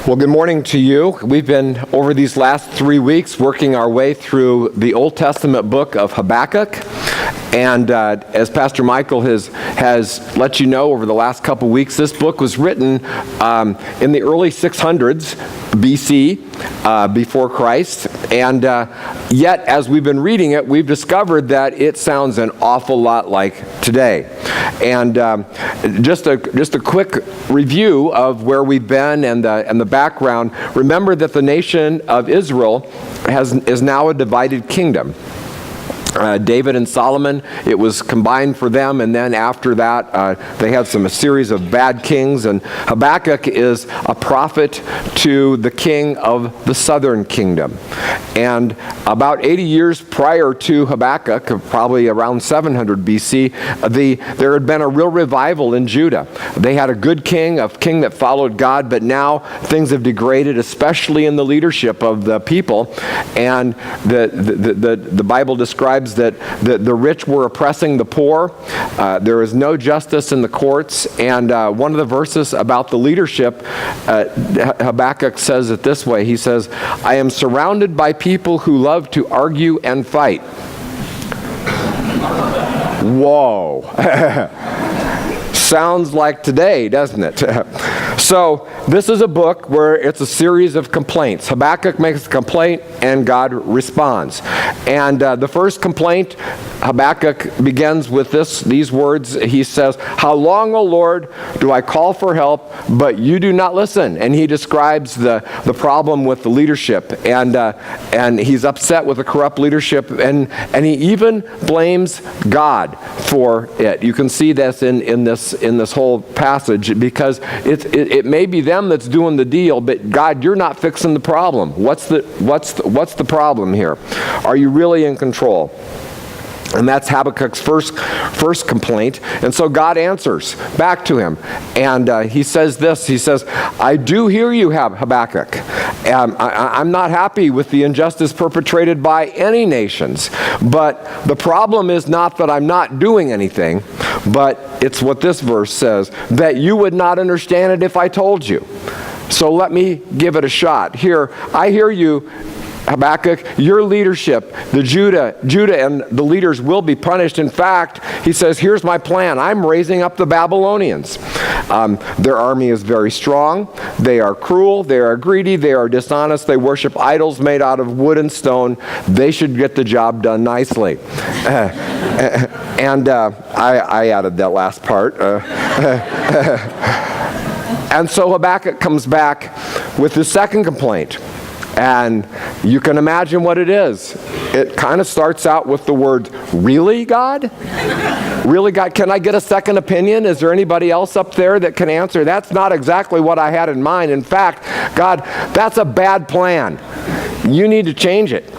Well, good morning to you. We've been, over these last 3 weeks, working our way through the Old Testament book of Habakkuk. And as Pastor Michael has let you know over the last couple weeks, this book was written in the early 600s BC, before Christ. And yet, as we've been reading it, we've discovered that it sounds an awful lot like today. And just a quick review of where we've been and the background. Remember that the nation of Israel is now a divided kingdom. David and Solomon, it was combined for them, and then after that they had a series of bad kings, and Habakkuk is a prophet to the king of the southern kingdom. And about 80 years prior to Habakkuk, probably around 700 BC, there had been a real revival in Judah. They had a good king, a king that followed God, but now things have degraded, especially in the leadership of the people, and the Bible describes that the rich were oppressing the poor. There is no justice in the courts. And one of the verses about the leadership, Habakkuk says it this way. He says, "I am surrounded by people who love to argue and fight." Whoa. Sounds like today, doesn't it? So this is a book where it's a series of complaints. Habakkuk makes a complaint and God responds. And the first complaint, Habakkuk begins with these words. He says, "How long, O Lord, do I call for help, but you do not listen?" And he describes the problem with the leadership. And he's upset with the corrupt leadership. And he even blames God for it. You can see this in this whole passage, because it may be them that's doing the deal, but God, you're not fixing the problem. What's the problem here? Are you really in control? And that's Habakkuk's first complaint. And so God answers back to him. And he says this. He says, "I do hear you, Habakkuk. I'm not happy with the injustice perpetrated by any nations. But the problem is not that I'm not doing anything, but it's what this verse says, that you would not understand it if I told you. So let me give it a shot. Here, I hear you, Habakkuk, your leadership, the Judah and the leaders will be punished. In fact," he says, "here's my plan. I'm raising up the Babylonians. Their army is very strong. They are cruel. They are greedy. They are dishonest. They worship idols made out of wood and stone. They should get the job done nicely." And I added that last part. And so Habakkuk comes back with the second complaint. And you can imagine what it is. It kind of starts out with the word, "Really, God? Really, God? Can I get a second opinion? Is there anybody else up there that can answer? That's not exactly what I had in mind. In fact, God, that's a bad plan. You need to change it.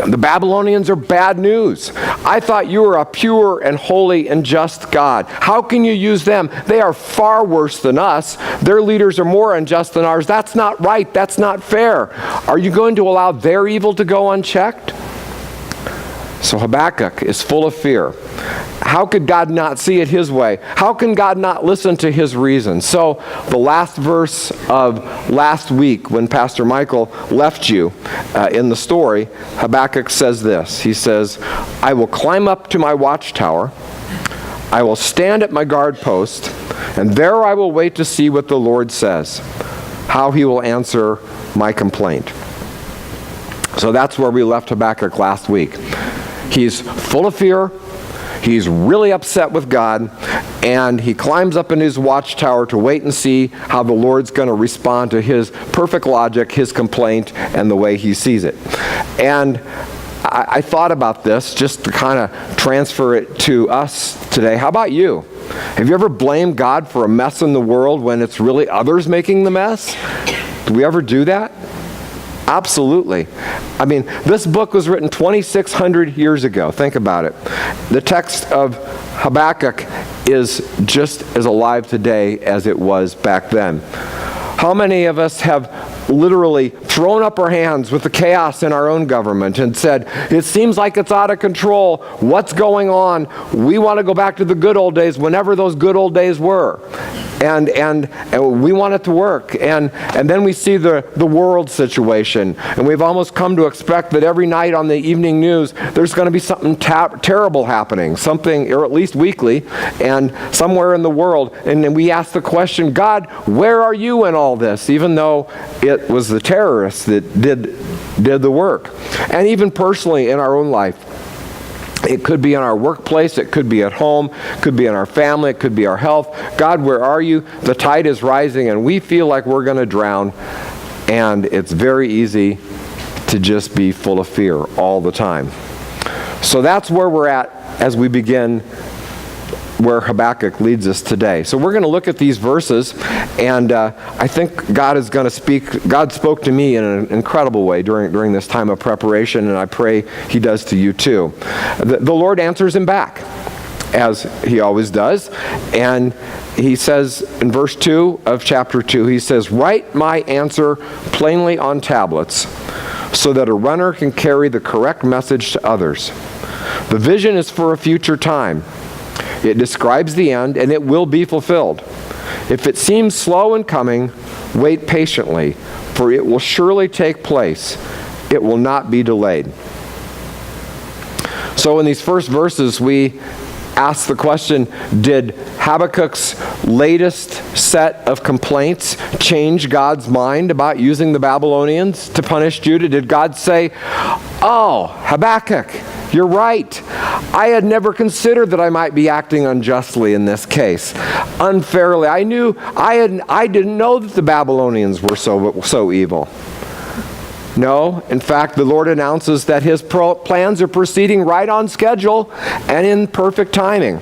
The Babylonians are bad news. I thought you were a pure and holy and just God. How can you use them? They are far worse than us. Their leaders are more unjust than ours. That's not right. That's not fair. Are you going to allow their evil to go unchecked?" So Habakkuk is full of fear. How could God not see it his way? How can God not listen to his reason? So the last verse of last week, when Pastor Michael left you in the story, Habakkuk says this. He says, "I will climb up to my watchtower. I will stand at my guard post, and there I will wait to see what the Lord says, how he will answer my complaint." So that's where we left Habakkuk last week. He's full of fear. He's really upset with God, and he climbs up in his watchtower to wait and see how the Lord's going to respond to his perfect logic, his complaint, and the way he sees it. And I thought about this just to kind of transfer it to us today. How about you? Have you ever blamed God for a mess in the world when it's really others making the mess? Do we ever do that? Absolutely. I mean, this book was written 2,600 years ago. Think about it. The text of Habakkuk is just as alive today as it was back then. How many of us have literally thrown up our hands with the chaos in our own government and said, "It seems like it's out of control. What's going on? We want to go back to the good old days, whenever those good old days were." And we want it to work. And then we see the world situation. And we've almost come to expect that every night on the evening news, there's going to be something terrible happening, something, or at least weekly, and somewhere in the world. And then we ask the question, God, where are you in all this? Even though it was the terrorists that did the work. And even personally in our own life. It could be in our workplace, it could be at home, it could be in our family, it could be our health. God, where are you? The tide is rising and we feel like we're going to drown. And it's very easy to just be full of fear all the time. So that's where we're at as we begin where Habakkuk leads us today. So we're going to look at these verses, and I think God is going to speak. God spoke to me in an incredible way during this time of preparation, and I pray He does to you too. The Lord answers him back, as He always does, and He says in verse 2 of chapter 2, He says, "Write my answer plainly on tablets, so that a runner can carry the correct message to others. The vision is for a future time. It describes the end, and it will be fulfilled. If it seems slow in coming, wait patiently, for it will surely take place. It will not be delayed." So in these first verses, we ask the question, did Habakkuk's latest set of complaints change God's mind about using the Babylonians to punish Judah? Did God say, "Oh, Habakkuk, you're right. I had never considered that I might be acting unjustly in this case, unfairly. I didn't know that the Babylonians were so evil"? No, in fact, the Lord announces that His plans are proceeding right on schedule and in perfect timing.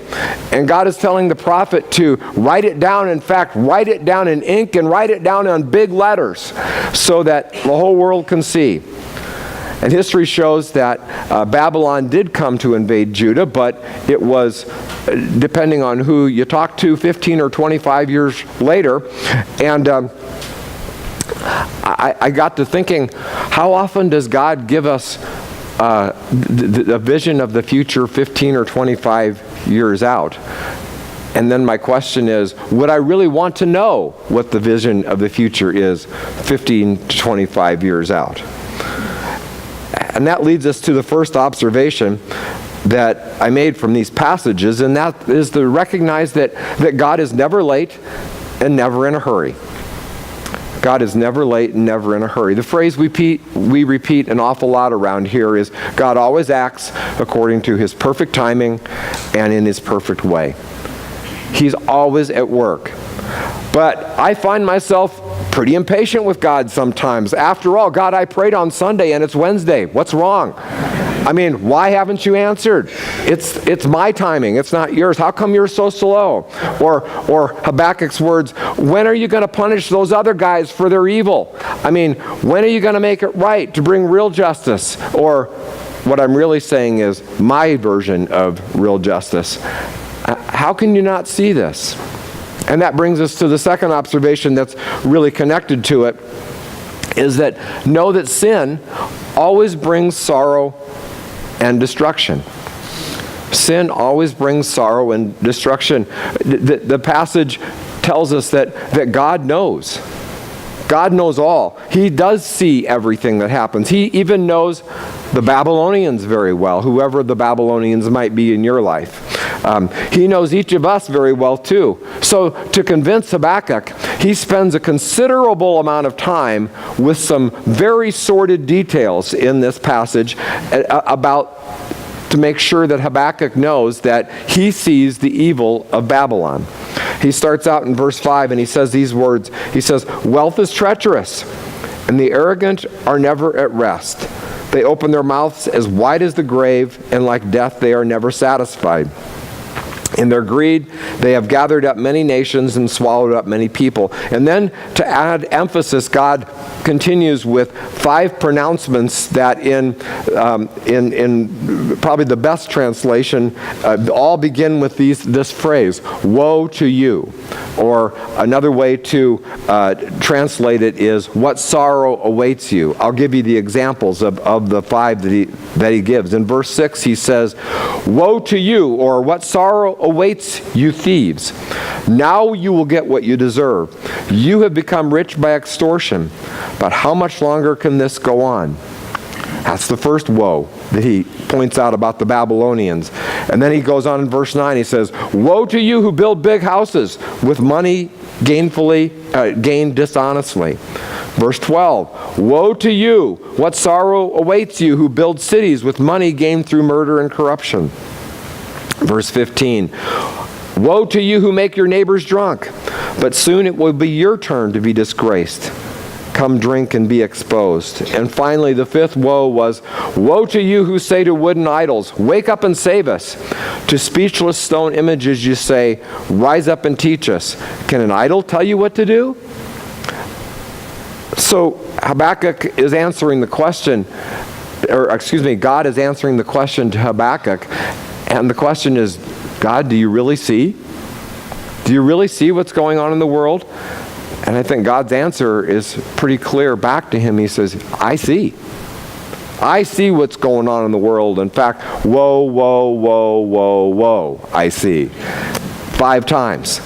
And God is telling the prophet to write it down. In fact, write it down in ink and write it down on big letters so that the whole world can see. And history shows that Babylon did come to invade Judah, but it was, depending on who you talk to, 15 or 25 years later. And I got to thinking, how often does God give us a vision of the future 15 or 25 years out? And then my question is, would I really want to know what the vision of the future is 15 to 25 years out? And that leads us to the first observation that I made from these passages, and that is to recognize that God is never late and never in a hurry. God is never late and never in a hurry. The phrase we repeat an awful lot around here is, God always acts according to His perfect timing and in His perfect way. He's always at work. But I find myself pretty impatient with God sometimes. After all, God, I prayed on Sunday and it's Wednesday. What's wrong? I mean, why haven't you answered? It's my timing. It's not yours. How come you're so slow? Or Habakkuk's words, when are you going to punish those other guys for their evil? I mean, when are you going to make it right to bring real justice? Or what I'm really saying is my version of real justice. How can you not see this? And that brings us to the second observation that's really connected to it, is that know that sin always brings sorrow and destruction. Sin always brings sorrow and destruction. The passage tells us that God knows. God knows all. He does see everything that happens. He even knows the Babylonians very well, whoever the Babylonians might be in your life. He knows each of us very well too. So to convince Habakkuk, he spends a considerable amount of time with some very sordid details in this passage to make sure that Habakkuk knows that he sees the evil of Babylon. He starts out in verse 5 and he says these words. He says, "Wealth is treacherous, and the arrogant are never at rest. They open their mouths as wide as the grave, and like death they are never satisfied. In their greed, they have gathered up many nations and swallowed up many people." And then to add emphasis, God continues with 5 pronouncements that in probably the best translation all begin with this phrase, "Woe to you." Or another way to translate it is, "What sorrow awaits you?" I'll give you the examples of the 5 that he gives. In verse 6 he says, "Woe to you," or "What sorrow awaits you thieves." Now you will get what you deserve. You have become rich by extortion, but how much longer can this go on? That's the first woe that he points out about the Babylonians. And then he goes on in verse 9, he says, woe to you who build big houses with money gained dishonestly. Verse 12, woe to you, what sorrow awaits you who build cities with money gained through murder and corruption. Verse 15, woe to you who make your neighbors drunk, but soon it will be your turn to be disgraced. Come drink and be exposed. And finally, the fifth woe was, woe to you who say to wooden idols, wake up and save us. To speechless stone images you say, rise up and teach us. Can an idol tell you what to do? So Habakkuk is answering the question, God is answering the question to Habakkuk. And the question is, God, do you really see? Do you really see what's going on in the world? And I think God's answer is pretty clear back to him. He says, I see. I see what's going on in the world. In fact, woe, woe, woe, woe, woe, I see. 5 times.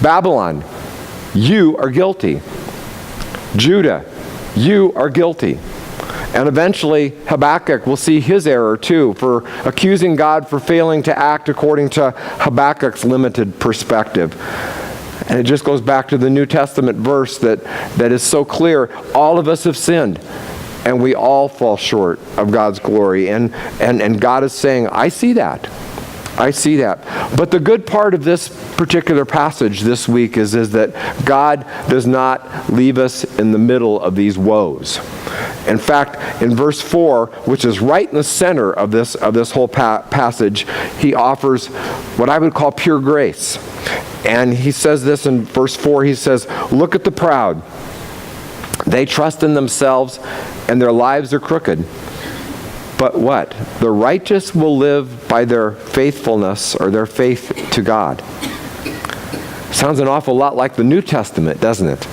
Babylon, you are guilty. Judah, you are guilty. And eventually, Habakkuk will see his error too, for accusing God for failing to act according to Habakkuk's limited perspective. And it just goes back to the New Testament verse that is so clear. All of us have sinned, and we all fall short of God's glory. And God is saying, I see that. I see that. But the good part of this particular passage this week is that God does not leave us in the middle of these woes. In fact, in verse 4, which is right in the center of this whole passage, he offers what I would call pure grace. And he says this in verse 4, he says, look at the proud. They trust in themselves, and their lives are crooked. But what? The righteous will live by their faithfulness or their faith to God. Sounds an awful lot like the New Testament, doesn't it?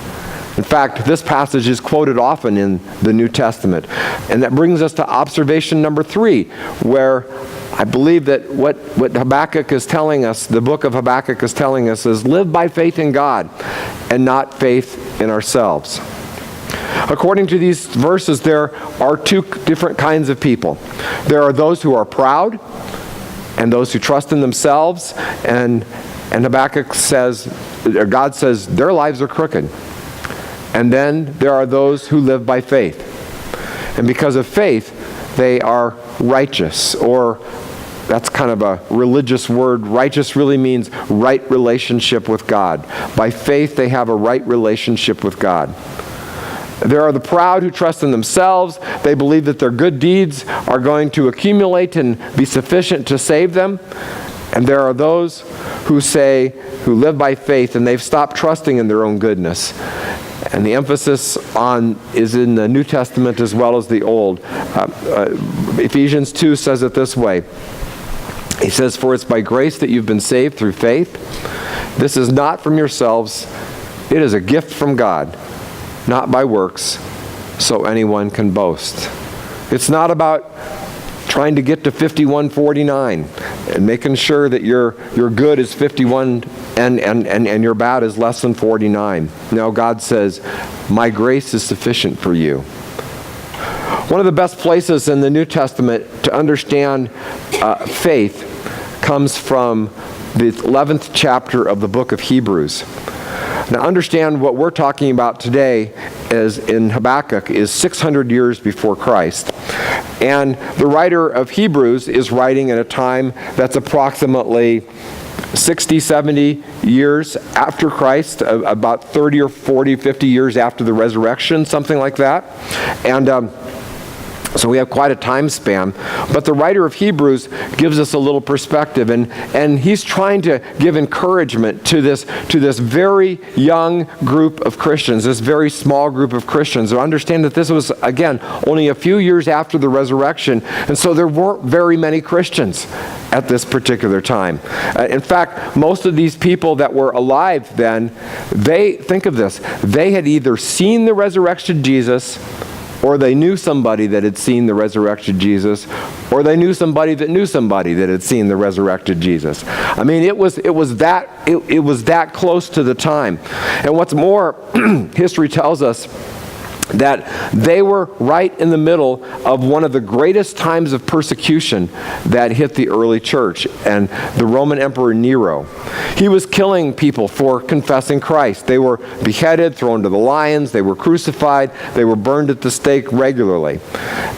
In fact, this passage is quoted often in the New Testament. And that brings us to observation number 3, where I believe that what Habakkuk is telling us, the book of Habakkuk is telling us, is live by faith in God and not faith in ourselves. According to these verses, there are 2 different kinds of people. There are those who are proud and those who trust in themselves, and Habakkuk says, or God says, their lives are crooked. And then there are those who live by faith. And because of faith, they are righteous, or that's kind of a religious word. Righteous really means right relationship with God. By faith, they have a right relationship with God. There are the proud who trust in themselves. They believe that their good deeds are going to accumulate and be sufficient to save them. And there are those who live by faith, and they've stopped trusting in their own goodness. And the emphasis is in the New Testament as well as the Old. Ephesians 2 says it this way. He says, for it's by grace that you've been saved through faith. This is not from yourselves. It is a gift from God, not by works, so anyone can boast. It's not about trying to get to 5149 and making sure that your good is 51 and your bad is less than 49. No, God says, my grace is sufficient for you. One of the best places in the New Testament to understand faith comes from the 11th chapter of the book of Hebrews. Now understand what we're talking about today is in Habakkuk is 600 years before Christ. And the writer of Hebrews is writing at a time that's approximately 60, 70 years after Christ, about 30 or 40, 50 years after the resurrection, something like that. And so we have quite a time span. But the writer of Hebrews gives us a little perspective, and he's trying to give encouragement to this very young group of Christians, this very small group of Christians. So understand that this was, again, only a few years after the resurrection, and so there weren't very many Christians at this particular time. In fact, most of these people that were alive then, think of this, they had either seen the resurrection Jesus or they knew somebody that had seen the resurrected Jesus, or they knew somebody that had seen the resurrected Jesus. I mean, it was that close to the time. And what's more, history tells us that they were right in the middle of one of the greatest times of persecution that hit the early church, and the Roman Emperor Nero. He was killing people for confessing Christ. They were beheaded, thrown to the lions, they were crucified, they were burned at the stake regularly.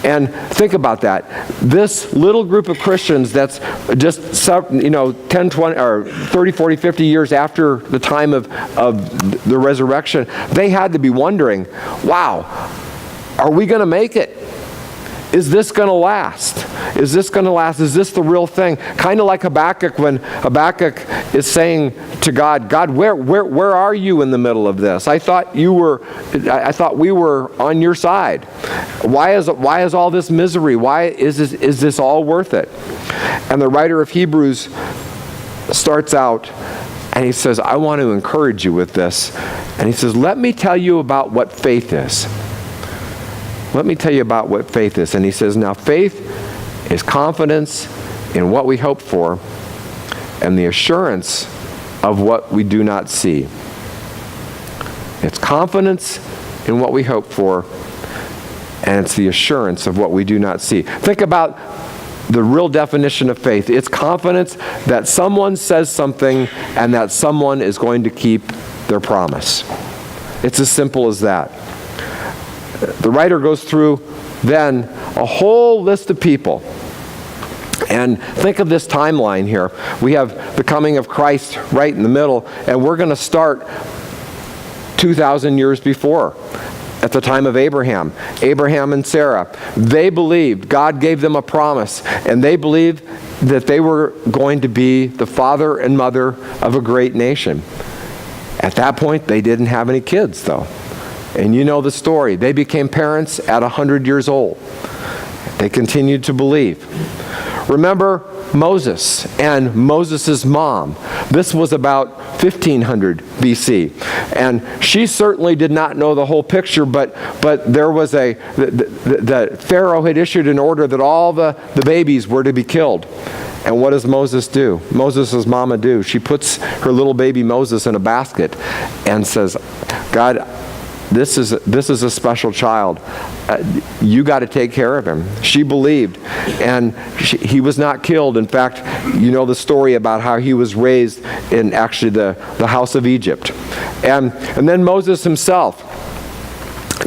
And think about that. This little group of Christians that's just 10, 20, or 30, 40, 50 years after the time of the resurrection, they had to be wondering, wow, are we going to make it? Is this going to last? Is this going to last? Is this the real thing? Kind of like Habakkuk, when Habakkuk is saying to God, God, where are you in the middle of this? I thought we were on your side. Why is all this misery? Why is this all worth it? And the writer of Hebrews starts out and he says, I want to encourage you with this. And he says, let me tell you about what faith is. Let me tell you about what faith is. And he says, now faith is confidence in what we hope for and the assurance of what we do not see. It's confidence in what we hope for, and it's the assurance of what we do not see. Think about the real definition of faith. It's confidence that someone says something and that someone is going to keep their promise. It's as simple as that. The writer goes through then a whole list of people. And think of this timeline here. We have the coming of Christ right in the middle, and we're going to start 2,000 years before, at the time of Abraham. Abraham and Sarah, they believed, God gave them a promise, and they believed that they were going to be the father and mother of a great nation. At that point, they didn't have any kids, though. And you know the story. They became parents at 100 years old. They continued to believe. Remember Moses and Moses' mom. This was about 1500 BC. And she certainly did not know the whole picture, but there was the Pharaoh had issued an order that all the babies were to be killed. And what does Moses do? Moses' mama do? She puts her little baby Moses in a basket and says, God, this is a special child. You got to take care of him. She believed, and he was not killed. In fact, you know the story about how he was raised in actually the house of Egypt. And then Moses himself,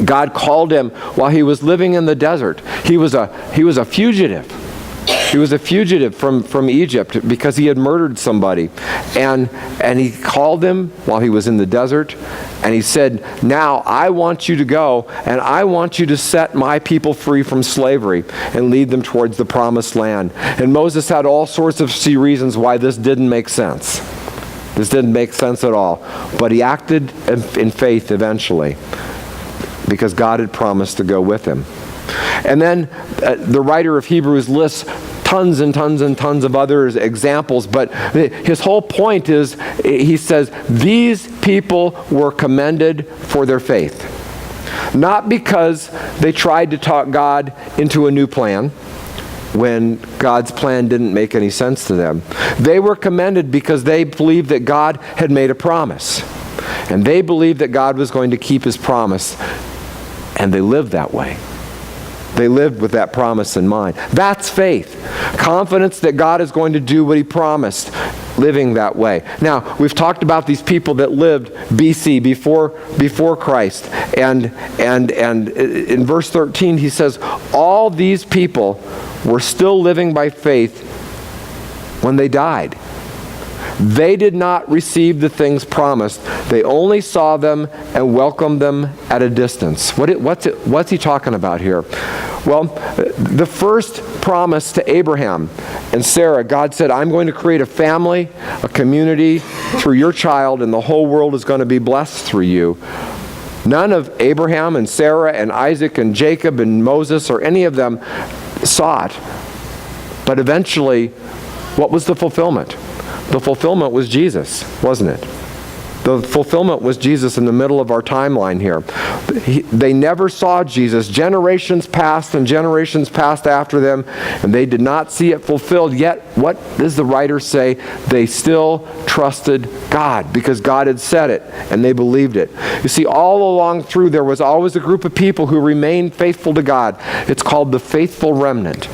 God called him while he was living in the desert. He was a fugitive. He was a fugitive from Egypt because he had murdered somebody. And he called him while he was in the desert, and he said, now I want you to go, and I want you to set my people free from slavery and lead them towards the promised land. And Moses had all sorts of reasons why this didn't make sense. This didn't make sense at all. But he acted in faith eventually because God had promised to go with him. And then the writer of Hebrews lists tons and tons and tons of other examples, but his whole point is, he says, these people were commended for their faith. Not because they tried to talk God into a new plan when God's plan didn't make any sense to them. They were commended because they believed that God had made a promise. And they believed that God was going to keep his promise. And they lived that way. They lived with that promise in mind. That's faith. Confidence that God is going to do what he promised, living that way. Now, we've talked about these people that lived BC, before Christ. And in verse 13, he says, all these people were still living by faith when they died. They did not receive the things promised. They only saw them and welcomed them at a distance. What's he talking about here? Well, the first promise to Abraham and Sarah, God said, I'm going to create a family, a community through your child, and the whole world is going to be blessed through you. None of Abraham and Sarah and Isaac and Jacob and Moses or any of them saw it. But eventually, what was the fulfillment? The fulfillment was Jesus, wasn't it? The fulfillment was Jesus in the middle of our timeline here. They never saw Jesus. Generations passed and generations passed after them, and they did not see it fulfilled. Yet, what does the writer say? They still trusted God because God had said it, and they believed it. You see, all along through, there was always a group of people who remained faithful to God. It's called the faithful remnant.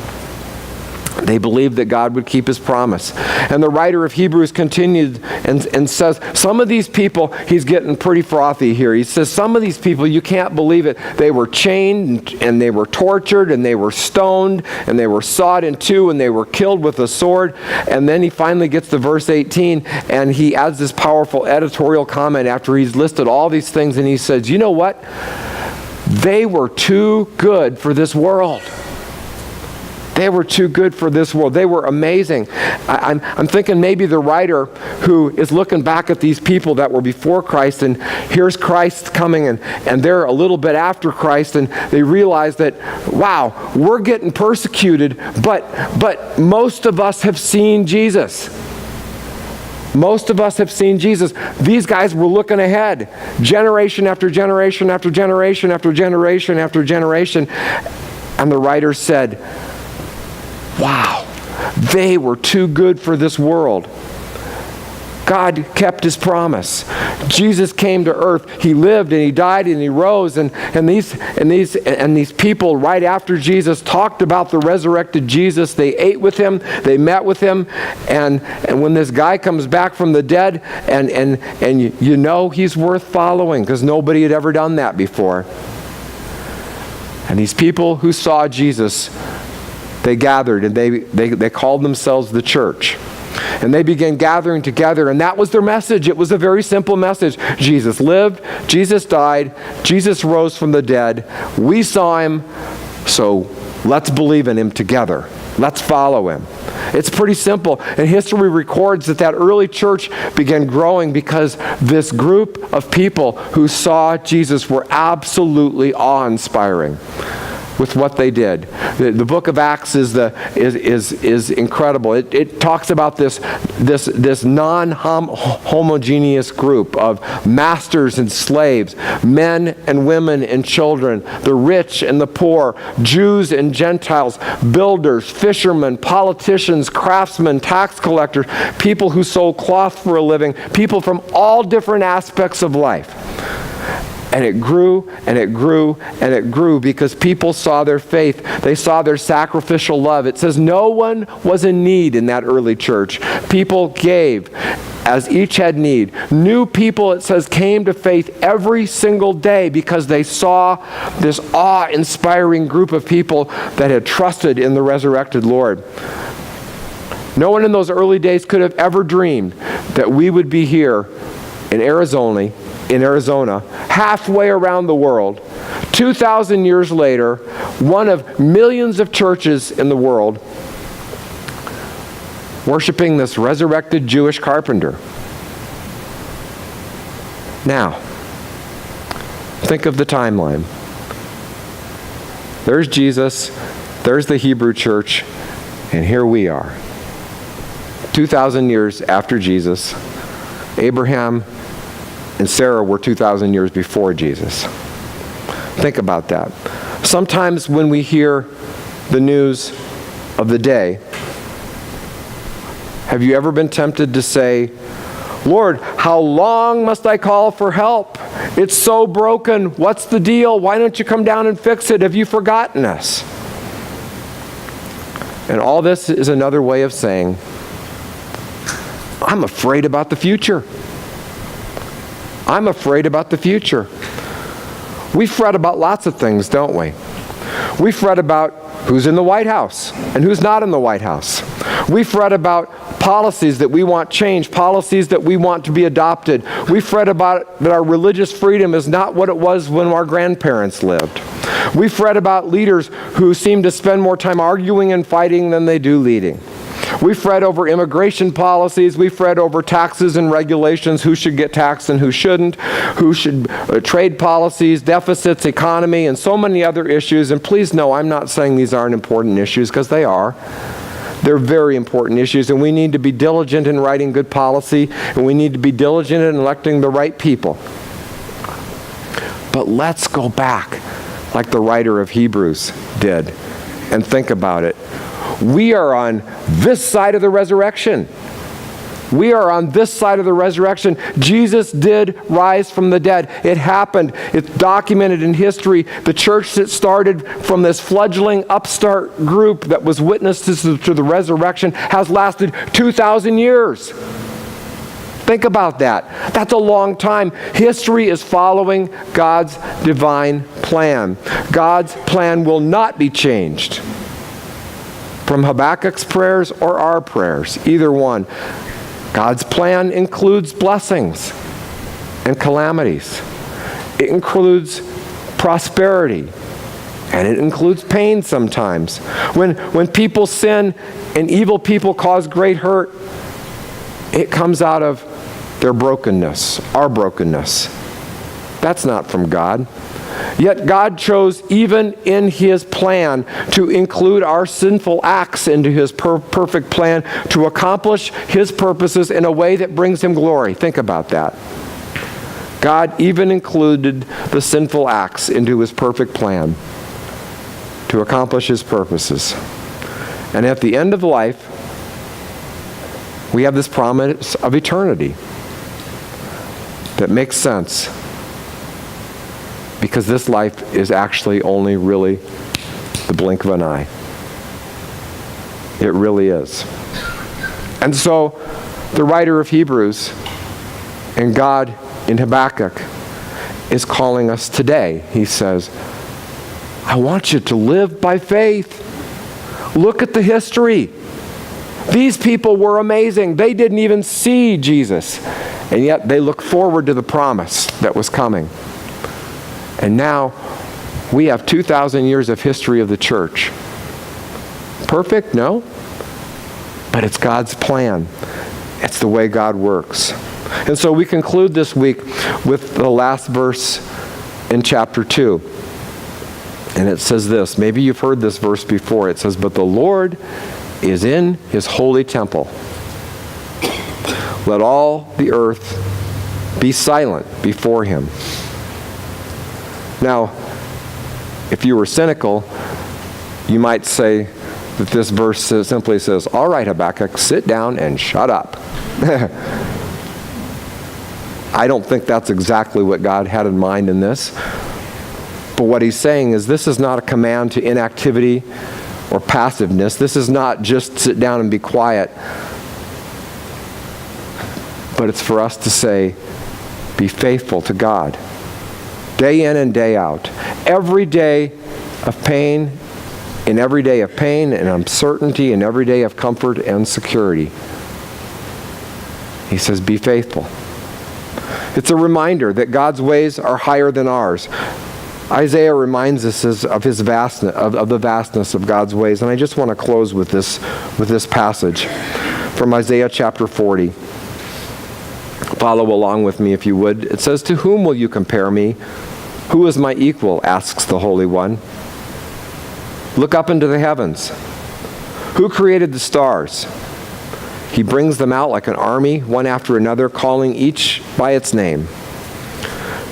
They believed that God would keep his promise. And the writer of Hebrews continued and says, some of these people, he's getting pretty frothy here. He says, some of these people, you can't believe it. They were chained and they were tortured and they were stoned and they were sawed in two and they were killed with a sword. And then he finally gets to verse 18 and he adds this powerful editorial comment after he's listed all these things, and he says, you know what? They were too good for this world. They were too good for this world. They were amazing. I'm thinking maybe the writer who is looking back at these people that were before Christ, and here's Christ coming, and they're a little bit after Christ, and they realize that, wow, we're getting persecuted, but most of us have seen Jesus. Most of us have seen Jesus. These guys were looking ahead, generation after generation after generation after generation after generation. And the writer said, wow, they were too good for this world. God kept his promise. Jesus came to earth. He lived and he died and he rose. And these people right after Jesus talked about the resurrected Jesus. They ate with him. They met with him. And when this guy comes back from the dead, and you know he's worth following because nobody had ever done that before. And these people who saw Jesus, they gathered and they called themselves the church. And they began gathering together, and that was their message. It was a very simple message. Jesus lived, Jesus died, Jesus rose from the dead. We saw him, so let's believe in him together. Let's follow him. It's pretty simple. And history records that early church began growing because this group of people who saw Jesus were absolutely awe-inspiring with what they did. The book of Acts is incredible. It talks about this non-homogeneous group of masters and slaves, men and women and children, the rich and the poor, Jews and Gentiles, builders, fishermen, politicians, craftsmen, tax collectors, people who sold cloth for a living, people from all different aspects of life. And it grew, and it grew, and it grew because people saw their faith. They saw their sacrificial love. It says no one was in need in that early church. People gave as each had need. New people, it says, came to faith every single day because they saw this awe-inspiring group of people that had trusted in the resurrected Lord. No one in those early days could have ever dreamed that we would be here in Arizona, halfway around the world, 2,000 years later, one of millions of churches in the world, worshiping this resurrected Jewish carpenter. Now, think of the timeline. There's Jesus, there's the Hebrew church, and here we are. 2,000 years after Jesus, Abraham and Sarah were 2,000 years before Jesus. Think about that. Sometimes when we hear the news of the day, have you ever been tempted to say, Lord, how long must I call for help? It's so broken. What's the deal? Why don't you come down and fix it? Have you forgotten us? And all this is another way of saying, I'm afraid about the future. I'm afraid about the future. We fret about lots of things, don't we? We fret about who's in the White House and who's not in the White House. We fret about policies that we want changed, policies that we want to be adopted. We fret about that our religious freedom is not what it was when our grandparents lived. We fret about leaders who seem to spend more time arguing and fighting than they do leading. We fret over immigration policies. We fret over taxes and regulations, who should get taxed and who shouldn't, trade policies, deficits, economy, and so many other issues. And please know, I'm not saying these aren't important issues, because they are. They're very important issues, and we need to be diligent in writing good policy, and we need to be diligent in electing the right people. But let's go back, like the writer of Hebrews did, and think about it. We are on this side of the resurrection. We are on this side of the resurrection. Jesus did rise from the dead. It happened. It's documented in history. The church that started from this fledgling upstart group that was witnesses to the resurrection has lasted 2,000 years. Think about that. That's a long time. History is following God's divine plan. God's plan will not be changed. From Habakkuk's prayers or our prayers, either one. God's plan includes blessings and calamities. It includes prosperity, and it includes pain sometimes. When people sin and evil people cause great hurt, it comes out of their brokenness, our brokenness. That's not from God. Yet God chose, even in His plan, to include our sinful acts into His perfect plan to accomplish His purposes in a way that brings Him glory. Think about that. God even included the sinful acts into His perfect plan to accomplish His purposes. And at the end of life, we have this promise of eternity that makes sense, because this life is actually only really the blink of an eye. It really is. And so the writer of Hebrews and God in Habakkuk is calling us today. He says, I want you to live by faith. Look at the history. These people were amazing. They didn't even see Jesus. And yet they looked forward to the promise that was coming. And now we have 2,000 years of history of the church. Perfect? No. But it's God's plan. It's the way God works. And so we conclude this week with the last verse in chapter 2. And it says this. Maybe you've heard this verse before. It says, but the Lord is in His holy temple. Let all the earth be silent before Him. Now, if you were cynical, you might say that this verse simply says, all right, Habakkuk, sit down and shut up. I don't think that's exactly what God had in mind in this. But what He's saying is this is not a command to inactivity or passiveness. This is not just sit down and be quiet. But it's for us to say, be faithful to God. Day in and day out. Every day of pain, in every day of pain and uncertainty, and every day of comfort and security. He says, be faithful. It's a reminder that God's ways are higher than ours. Isaiah reminds us of his vastness, of the vastness of God's ways. And I just want to close with this passage from Isaiah chapter 40. Follow along with me if you would. It says, to whom will you compare me? Who is my equal? Asks the Holy One. Look up into the heavens. Who created the stars? He brings them out like an army, one after another, calling each by its name.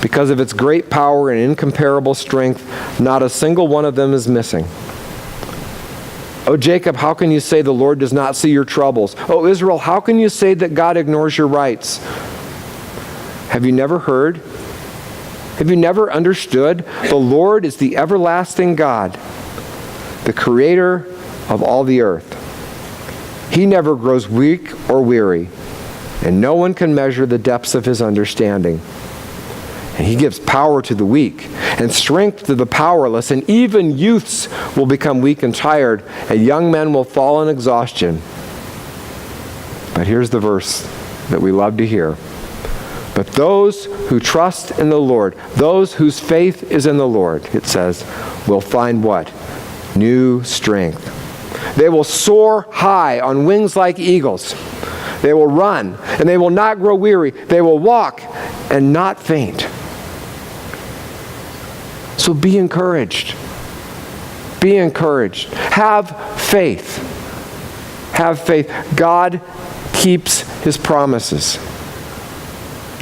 Because of its great power and incomparable strength, not a single one of them is missing. O Jacob, how can you say the Lord does not see your troubles? O Israel, how can you say that God ignores your rights? Have you never heard? Have you never understood? The Lord is the everlasting God, the creator of all the earth. He never grows weak or weary, and no one can measure the depths of His understanding. And He gives power to the weak and strength to the powerless, and even youths will become weak and tired, and young men will fall in exhaustion. But here's the verse that we love to hear. But those who trust in the Lord, those whose faith is in the Lord, it says, will find what? New strength. They will soar high on wings like eagles. They will run, and they will not grow weary. They will walk and not faint. So be encouraged. Be encouraged. Have faith. Have faith. God keeps His promises.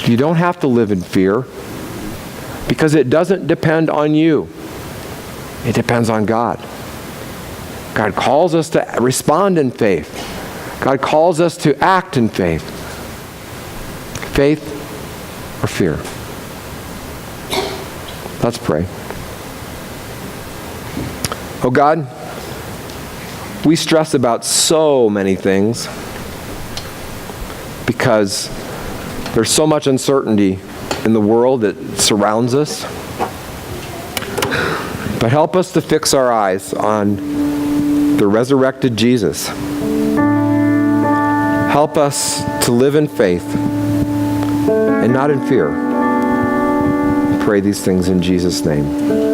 You don't have to live in fear. because it doesn't depend on you. It depends on God. God calls us to respond in faith. God calls us to act in faith. Faith or fear? Let's pray. Oh God, we stress about so many things because there's so much uncertainty in the world that surrounds us. But help us to fix our eyes on the resurrected Jesus. Help us to live in faith and not in fear. I pray these things in Jesus' name.